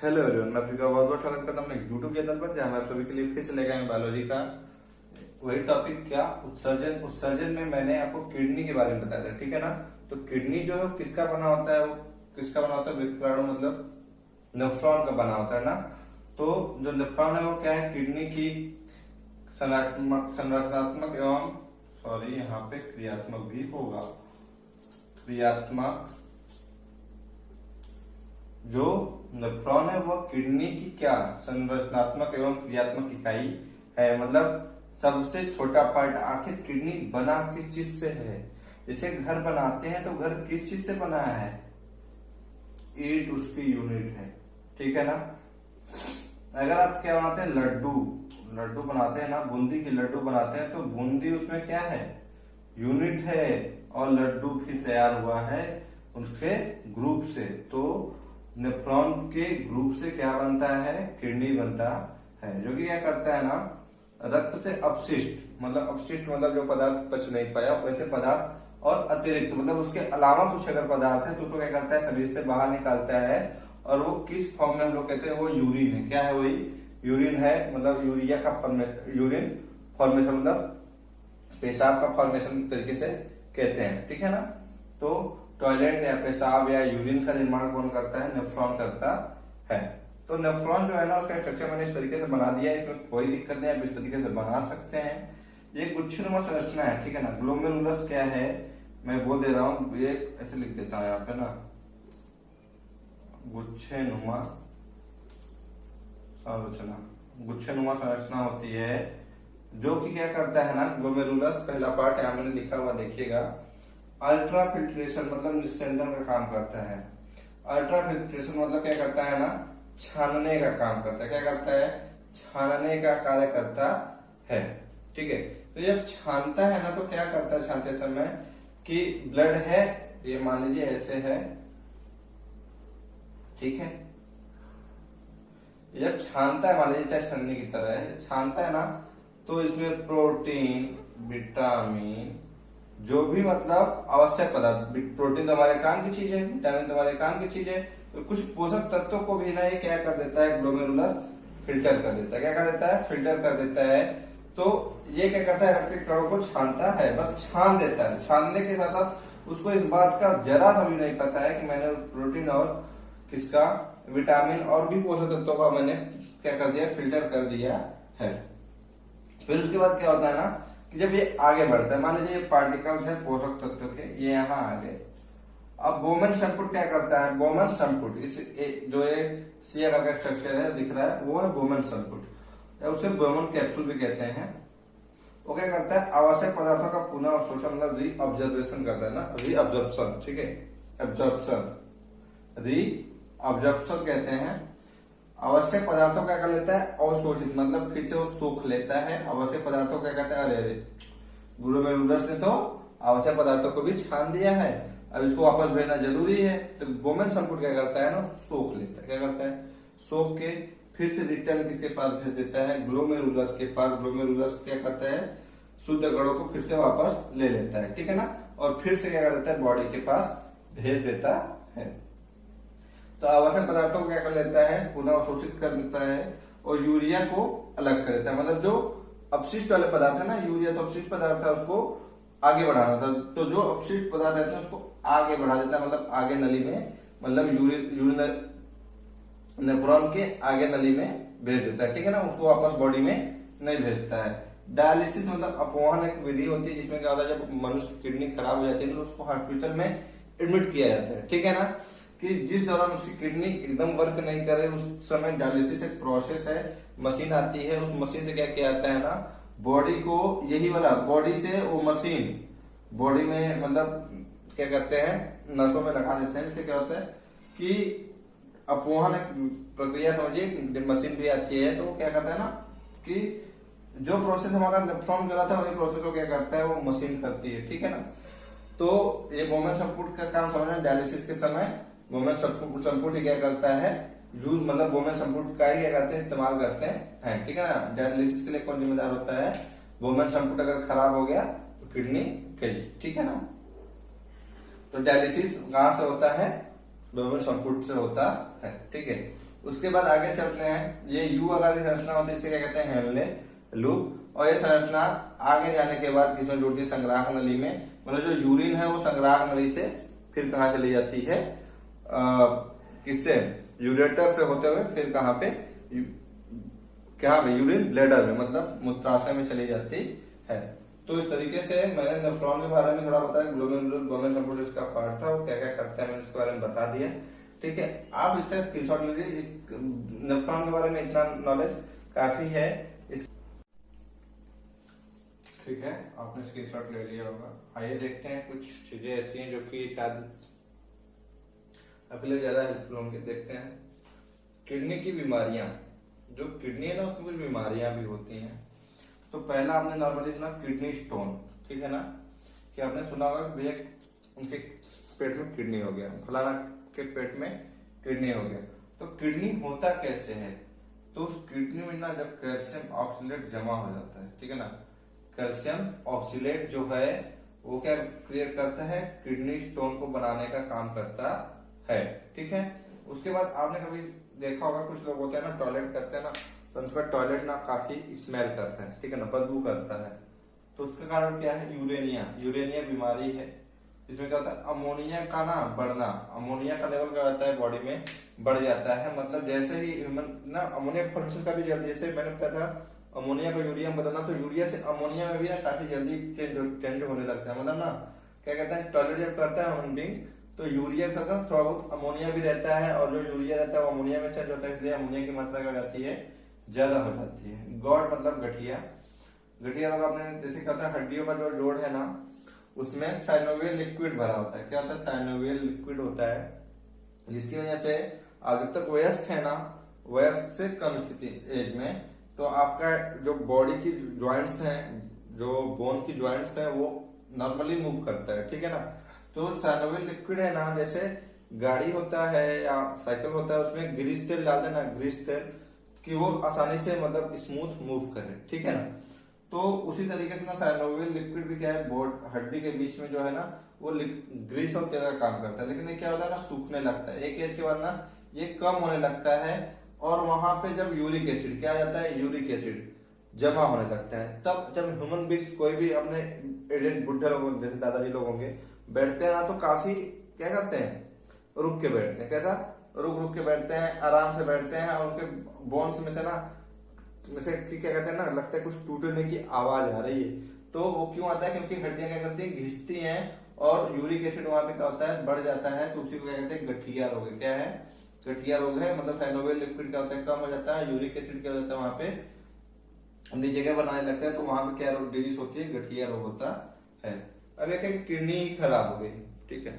Hello everyone, मैं आपका बहुत बहुत स्वागत करता हूं अपने यूट्यूब चैनल पर, जहां मैं आप सभी के लिए फिर से लेकर आए बायोलॉजी का वही टॉपिक, क्या उत्सर्जन में मैंने आपको किडनी के बारे में बताया था। ठीक है ना। तो किडनी जो है किसका बना होता है, वो किसका बना होता है, विक्राणु मतलब नेफ्रॉन का बना होता है ना। तो जो नेफ्रॉन है वो क्या है, किडनी की संरचनात्मक एवं यहाँ पे क्रियात्मक भी होगा। क्रियात्मक जो नेफ्रॉन है वह किडनी की क्या संरचनात्मक एवं क्रियात्मक इकाई है। मतलब सबसे छोटा पार्ट। आखिर किडनी बना किस चीज से है। जैसे घर बनाते हैं तो घर किस चीज से बना है, ईंट उसकी यूनिट है। ठीक है ना। अगर आप क्या बनाते हैं, लड्डू बनाते हैं ना, बूंदी की लड्डू बनाते हैं तो बूंदी उसमें क्या है, यूनिट है। और लड्डू भी तैयार हुआ है उसके ग्रुप से। तो नेफ्रॉन के ग्रुप से क्या बनता है, किडनी बनता है, जो कि क्या करता है ना, रक्त से अपशिष्ट मतलब जो पदार्थ पच नहीं पाया वैसे पदार्थ और अतिरिक्त मतलब उसके अलावा कुछ अगर पदार्थ है तो उसको क्या करता है, शरीर से बाहर निकालता है। और वो किस फॉर्म में हम लोग कहते हैं, वो यूरिन है। क्या है, वही यूरिन है। मतलब यूरिया का यूरिन फॉर्मेशन, मतलब पेशाब का फॉर्मेशन तरीके से कहते हैं। ठीक है ना। तो टॉयलेट या पेशाब या यूरिन का निर्माण कौन करता है, नेफ्रॉन करता है। तो नेफ्रॉन जो है ना, उसका स्ट्रक्चर मैंने इस तरीके से बना दिया है, इसमें कोई दिक्कत नहीं, आप इस तरीके से बना सकते हैं। ये गुच्छनुमा संरचना है। ठीक है ना। ग्लोमेरुलस क्या है, मैं बोल दे रहा हूँ, ये ऐसे लिख देता हूँ यहाँ पे ना, गुच्छनुमा संरचना होती है, जो कि क्या करता है ना, ग्लोमेरुलस पहला पार्ट यहाँ मैंने लिखा हुआ देखिएगा, अल्ट्रा फिल्ट्रेशन मतलब निस्यंदन का काम करता है। अल्ट्रा फिल्ट्रेशन मतलब क्या करता है ना, छानने का काम करता है। क्या करता है, छानने का कार्य करता है। ठीक है। तो जब छानता है ना तो क्या करता है, छानते समय कि ब्लड है, ये मान लीजिए ऐसे है। ठीक है। जब छानता है, मान लीजिए चाहे छन्नी की तरह है, छानता है ना, तो इसमें प्रोटीन, विटामिन, जो भी मतलब आवश्यक पदार्थ, प्रोटीन तो हमारे काम की चीज है, विटामिन तो हमारे काम की चीज है, तो कुछ पोषक तत्वों को भी ना ये क्या कर देता है, ग्लोमेरुलस फिल्टर कर देता है। क्या कर देता है, फिल्टर कर देता है। तो ये क्या करता है, रक्त के कणों को छानता है, बस छान देता है। छानने के साथ साथ उसको इस बात का जरा सा भी नहीं पता है कि मैंने प्रोटीन और किसका, विटामिन और भी पोषक तत्वों का मैंने क्या कर दिया, फिल्टर कर दिया है। फिर उसके बाद क्या होता है ना, कि जब ये आगे बढ़ता है, मान लीजिए ये पार्टिकल्स है पोषक तत्व के, ये यहाँ आ गए। अब बोमन संपुट क्या करता है, बोमन संपुट इस जो ये सी आकार का स्ट्रक्चर है दिख रहा है, वो है बोमन संपुट, या उसे बोमन कैप्सूल भी कहते हैं। वो क्या करता है, आवश्यक पदार्थों का पुनः अवशोषण मतलब रीअब्जॉर्प्शन करता है ना, रीअब्जॉर्प्शन। ठीक है, एब्जॉर्प्शन, रीअब्जॉर्प्शन कहते हैं। आवश्यक पदार्थों का कर लेता है अवशोषित, मतलब फिर से वो सोख लेता है। आवश्यक पदार्थों क्या कहता है, अरे ग्लोमेरुलस ने तो आवश्यक पदार्थों को भी छान दिया है, अब इसको वापस भेजना जरूरी है। तो बोमन संपुट क्या करता है ना, सोख लेता है। क्या करता है, सोख के फिर से रिटर्न किसके पास भेज देता है, ग्लोमेरुलस के पास। ग्लोमेरुलस क्या करता है, शुद्ध कणों को फिर से वापस ले लेता है। ठीक है ना। और फिर से क्या कर देता है, बॉडी के पास भेज देता है। तो आवश्यक पदार्थों को क्या कर लेता है, पुनः अवशोषित कर देता है और यूरिया को अलग कर देता है। मतलब जो अपशिष्ट वाले पदार्थ है ना, यूरिया तो अपशिष्ट पदार्थ है, उसको आगे बढ़ाना था, तो जो अपशिष्ट पदार्थ रहते हैं उसको आगे बढ़ा देता है, मतलब आगे नली में, मतलब यूरिन नेफ्रॉन के आगे नली में भेज देता है। ठीक है ना। उसको वापस बॉडी में नहीं भेजता है। डायलिसिस मतलब अपवहन एक विधि होती है, जिसमें क्या होता है, जब मनुष्य की किडनी खराब हो जाती है तो उसको हॉस्पिटल में एडमिट किया जाता है। ठीक है ना। कि जिस दौरान उसकी किडनी एकदम वर्क नहीं करे, उस समय डायलिसिस एक प्रोसेस है, मशीन आती है। उस मशीन से क्या किया जाता है ना, बॉडी को, यही वाला बॉडी से वो मशीन बॉडी में मतलब क्या करते हैं, नसों में लगा देते हैं। जिससे क्या होता है कि अपवहन एक प्रक्रिया समझिए, मशीन भी आती है, तो वो क्या करता है ना, कि जो प्रोसेस हमारा नेफ्रॉन कर रहा था वही प्रोसेस को क्या करता है, वो मशीन करती है। ठीक है ना। तो ये बोमन संपुट का काम समझना, डायलिसिस के समय बोमन संपुट क्या करता है, यूज मतलब बोमन संपुट का ही क्या करते हैं, इस्तेमाल करते हैं। ठीक है ना। डायलिसिस के लिए कौन जिम्मेदार होता है, बोमन संपुट अगर खराब हो गया तो किडनी गई। ठीक है ना। तो डायलिसिस कहां से होता है, बोमन संपुट से होता है। ठीक है। उसके बाद आगे चलते हैं, ये यू अगर संरचना होती है इसे क्या कहते हैं, हेनले लूप। और ये संरचना आगे जाने के बाद किसमें जुड़ती है, संग्राहक नली में। मतलब जो यूरिन है वो संग्राहक नली से फिर कहाँ चली जाती है, किससे, यूरेटर से होते हुए फिर कहाँ पे, क्या में, यूरिन ब्लैडर में, मतलब मूत्राशय में चली जाती है। तो इस तरीके से मैंने नेफ्रॉन के बारे में थोड़ा बताया, ग्लोमेरुलर इसका पार्ट था, वो क्या क्या करता है मैंने इसके बारे में बता दिया। ठीक है, आप इसका स्क्रीनशॉट लीजिए। इस नेफ्रॉन के बारे में इतना नॉलेज काफी है। ठीक है, आपने स्क्रीनशॉट ले लिया होगा। आइए देखते हैं, कुछ चीजें ऐसी हैं जो कि शायद आपके लिए ज्यादा हेल्पफुल होंगे। देखते हैं किडनी की बीमारियां। जो किडनी है ना उसमें कुछ बीमारियां भी होती हैं। तो पहला आपने नॉर्मली सुना किडनी स्टोन, ठीक है ना, कि आपने सुना होगा भैया उनके पेट में किडनी हो गया, फलाना के पेट में किडनी हो गया। तो किडनी होता कैसे है, तो उस किडनी में ना जब कैल्शियम ऑक्सीलेट जमा हो जाता है, ठीक है ना, कैल्शियम ऑक्सीलेट जो है वो क्या क्रिएट करता है, किडनी स्टोन को बनाने का काम करता है। ठीक है, उसके बाद आपने कभी देखा होगा कुछ लोग होते हैं ना टॉयलेट करते हैं ना, तो उनका टॉयलेट ना काफी स्मेल करता है, ठीक है ना, बदबू करता है। तो उसका कारण क्या है, यूरेनिया बीमारी है। इसमें क्या होता है, अमोनिया का ना बढ़ना, अमोनिया का लेवल क्या होता है बॉडी में बढ़ जाता है। मतलब जैसे ही ह्यूमन ना अमोनिया फंक्शन का भी जल्दी, जैसे मैंने बताया था अमोनिया को यूरिया में बदलना, तो यूरिया से अमोनिया में भी ना काफी जल्दी चेंज होने लगता है। मतलब ना क्या कहते हैं, टॉयलेट जब करता है ह्यूमन बीइंग तो यूरिया के साथ थोड़ा बहुत अमोनिया भी रहता है, और जो यूरिया रहता है वो अमोनिया में चेंज होता है, इसलिए अमोनिया की मात्रा क्या हो जाती है, ज्यादा हो जाती है। गॉड मतलब गठिया, गठिया लोग आपने जैसे कहता है हड्डियों का जो जोड़ है ना उसमें साइनोवियल लिक्विड भरा होता है। क्या होता है, साइनोवियल लिक्विड होता है, जिसकी वजह से आप जब तक वयस्क है ना, वयस्क से कम स्थिति एज में, तो आपका जो बॉडी की ज्वाइंट्स हैं, जो बोन की ज्वाइंट्स हैं वो नॉर्मली मूव करता है, ठीक है ना। तो साइनोवियल लिक्विड है ना, जैसे गाड़ी होता है या साइकिल होता है उसमें ग्रीस तेल डालते हैं ना, ग्रीस तेल, कि वो आसानी से मतलब स्मूथ मूव करे, ठीक है ना। तो उसी तरीके से ना साइनोवियल लिक्विड भी क्या है, बोर्ड हड्डी के बीच में जो है ना वो ग्रीस और तेल का काम करता है। लेकिन ये क्या होता है ना, सूखने लगता है, एक एज के बाद ना ये कम होने लगता है, और वहां पे जब यूरिक एसिड क्या आ जाता है, यूरिक एसिड जमा होने लगता है। तब जब ह्यूमन बींग्स कोई भी अपने एजेड बुढ़े लोग जैसे दादाजी लोग होंगे बैठते हैं ना, तो काफी क्या करते हैं, रुक के बैठते हैं। कैसा, रुक के बैठते हैं, आराम से बैठते हैं, और उनके बोन्स में से ना जैसे क्या कहते हैं ना, लगता है कुछ टूटने की आवाज आ रही है। तो वो क्यों आता है, क्योंकि हड्डियां क्या करती हैं, घिसती हैं, और यूरिक एसिड वहां पे क्या होता है, बढ़ जाता है। तो उसी को क्या कहते हैं, गठिया रोग है। क्या है, गठिया रोग है। मतलब साइनोवियल लिक्विड क्या होता है, कम हो जाता है, यूरिक एसिड क्या होता है वहां पे अपनी जगह बनाने लगता है, तो वहां पे क्या डिजीज होती है, गठिया रोग होता है। अब एक किडनी खराब हो गई, ठीक है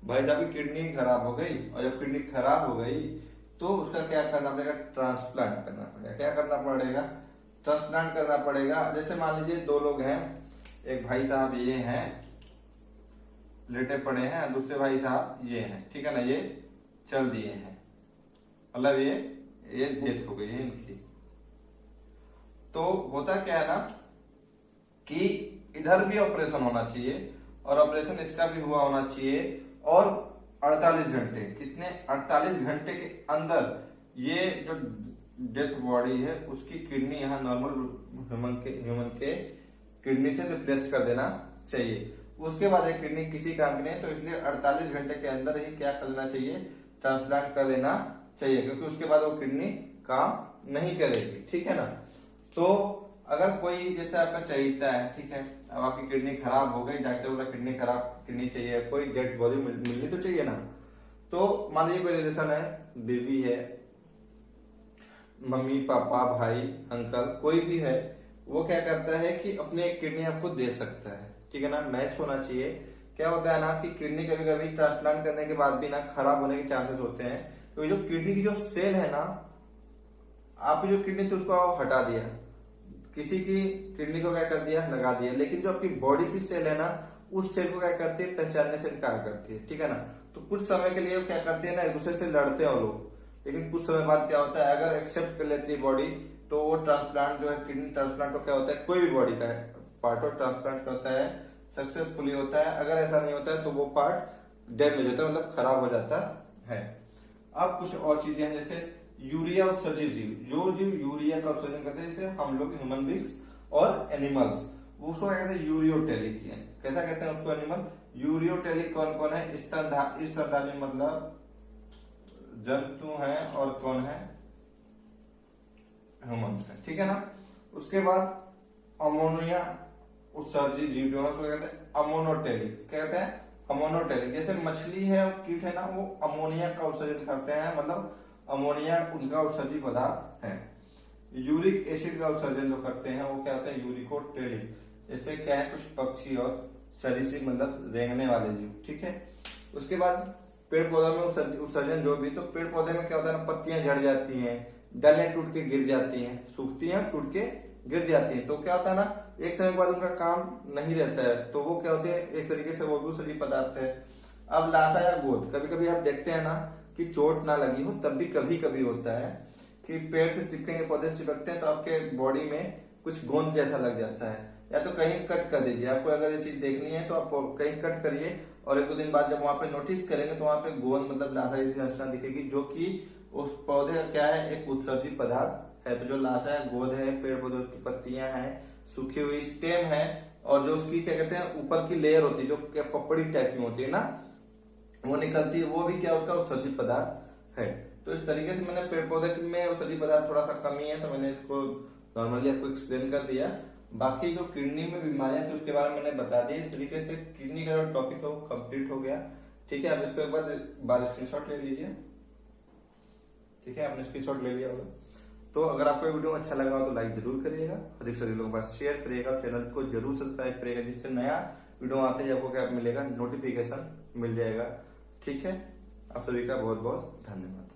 भाई साहब की किडनी खराब हो गई, और जब किडनी खराब हो गई तो उसका क्या करना पड़ेगा, ट्रांसप्लांट करना पड़ेगा। क्या करना पड़ेगा, ट्रांसप्लांट करना पड़ेगा। जैसे मान लीजिए दो लोग हैं, एक भाई साहब ये हैं लेटे पड़े हैं, दूसरे भाई साहब ये हैं, ठीक है ना, ये चल दिए हैं, मतलब ये डेथ हो गई है इनकी। तो होता क्या है ना कि इधर भी ऑपरेशन होना चाहिए, और ऑपरेशन इसका भी हुआ होना चाहिए, और 48 घंटे, कितने, 48 घंटे के अंदर ये जो डेथ बॉडी है उसकी किडनी यहाँ नॉर्मल ह्यूमन के किडनी से रिप्लेस कर देना चाहिए। उसके बाद एक किडनी किसी काम की नहीं, तो इसलिए 48 घंटे के अंदर ही क्या कर लेना चाहिए, ट्रांसप्लांट कर लेना चाहिए, क्योंकि उसके बाद वो किडनी काम नहीं करेगी, ठीक है ना। तो अगर कोई जैसे आपका चहीता है, ठीक है, अब आपकी किडनी खराब हो गई, डॉक्टर बोला किडनी चाहिए, कोई डेड बॉडी मिलनी तो चाहिए ना। तो मान लीजिए कोई रिलेशन है, बीवी है, मम्मी पापा भाई अंकल कोई भी है, वो क्या करता है कि अपने किडनी आपको दे सकता है, ठीक है ना, मैच होना चाहिए। क्या होता है ना कि किडनी कभी कभी ट्रांसप्लांट करने के बाद भी ना खराब होने के चांसेस होते हैं। तो जो किडनी की जो सेल है ना, आपकी जो किडनी थी उसको हटा दिया, किसी की किडनी को क्या कर दिया, लगा दिया, लेकिन जो आपकी बॉडी की सेल है ना उस सेल को क्या करती है, पहचानने से इनकार करती है, ठीक है ना। तो कुछ समय के लिए क्या करती है ना, एक दूसरे से लड़ते हैं वो लोग, लेकिन कुछ समय बाद क्या होता है, अगर एक्सेप्ट कर लेती है बॉडी, तो वो ट्रांसप्लांट जो है, किडनी ट्रांसप्लांट तो क्या होता है, कोई भी बॉडी का है पार्ट ऑफ ट्रांसप्लांट होता है, सक्सेसफुली होता है। अगर ऐसा नहीं होता है तो वो पार्ट डैमेज होता है, मतलब खराब हो जाता है। अब कुछ और चीजें हैं, जैसे यूरिया उत्सर्जित जीव, जो जीव यूरिया का उत्सर्जन करते हैं, जैसे हम लोग ह्यूमन बींग्स और एनिमल्स, उसको क्या कहते हैं यूरियोटेलिक है। कैसा कहते हैं उसको एनिमल? यूरियोटेलिक कौन कौन है? स्तनधारी मतलब जंतु हैं, और कौन है? ह्यूमंस है, ठीक है ना। उसके बाद अमोनिया उत्सर्जित जीव जो है उसको कहते हैं अमोनोटेलिक। क्या कहते हैं? अमोनोटेलिक। जैसे मछली है और कीट है ना, वो अमोनिया का उत्सर्जन करते हैं, मतलब अमोनिया उनका उत्सर्जित पदार्थ है। यूरिक एसिड का उत्सर्जन जो करते हैं वो क्या होते हैं? यूरिकोटेलिक। जैसे क्या है, कुछ पक्षी और सरीसृप मतलब रेंगने वाले जीव, ठीक है। उसके बाद पेड़ पौधों में उत्सर्जन जो भी, तो पेड़ पौधे में क्या होता है ना, पत्तियां झड़ जाती हैं, डालें टूट के गिर जाती हैं, सूखती हैं, टूट के गिर जाती हैं, तो क्या होता है ना, एक समय के बाद उनका काम नहीं रहता है, तो वो क्या होते हैं, एक तरीके से वो भी उत्सर्जित पदार्थ है। अब लाशा या गोंद, कभी कभी आप देखते हैं ना कि चोट ना लगी हो, तब भी कभी कभी होता है कि पेड़ से चिपकेंगे, पौधे से चिपकते हैं, तो आपके बॉडी में कुछ गोंद जैसा लग जाता है। या तो कहीं कट कर दीजिए, आपको अगर ये चीज देखनी है तो आप कहीं कट करिए, और एक दो दिन बाद जब वहां पे नोटिस करेंगे तो वहां पे गोंद मतलब लाशा जैसी रचना दिखेगी, जो कि उस पौधे का क्या है, एक उत्सर्जित पदार्थ है। तो जो लाशा है, गोंद है, पेड़ पौधों की पत्तियां हैं, सूखी हुई स्टेम है, और जो उसकी क्या कहते हैं ऊपर की लेयर होती है, जो क्या पपड़ी टाइप में होती है ना, वो निकलती है, वो भी क्या उसका उत्सर्जित पदार्थ है। तो इस तरीके से मैंने पेड़ पौधे में उत्सर्जित पदार्थ थोड़ा सा कमी है, तो मैंने इसको नॉर्मली आपको एक्सप्लेन कर दिया। बाकी जो किडनी में बीमारियां थी उसके बारे में मैंने बता दिया। इस तरीके से किडनी का जो टॉपिक है वो कंप्लीट हो गया, ठीक है। अब इसको एक बार स्क्रीनशॉट ले लीजिए, ठीक है, आपने स्क्रीनशॉट ले लिया होगा। तो अगर आपको वीडियो अच्छा लगा हो तो लाइक जरूर करिएगा, अधिक से अधिक लोगों के पास शेयर करिएगा, चैनल को जरूर सब्सक्राइब करिएगा, जिससे नया वीडियो आते ही आपको क्या मिलेगा, नोटिफिकेशन मिल जाएगा, ठीक है। आप सभी का बहुत बहुत धन्यवाद।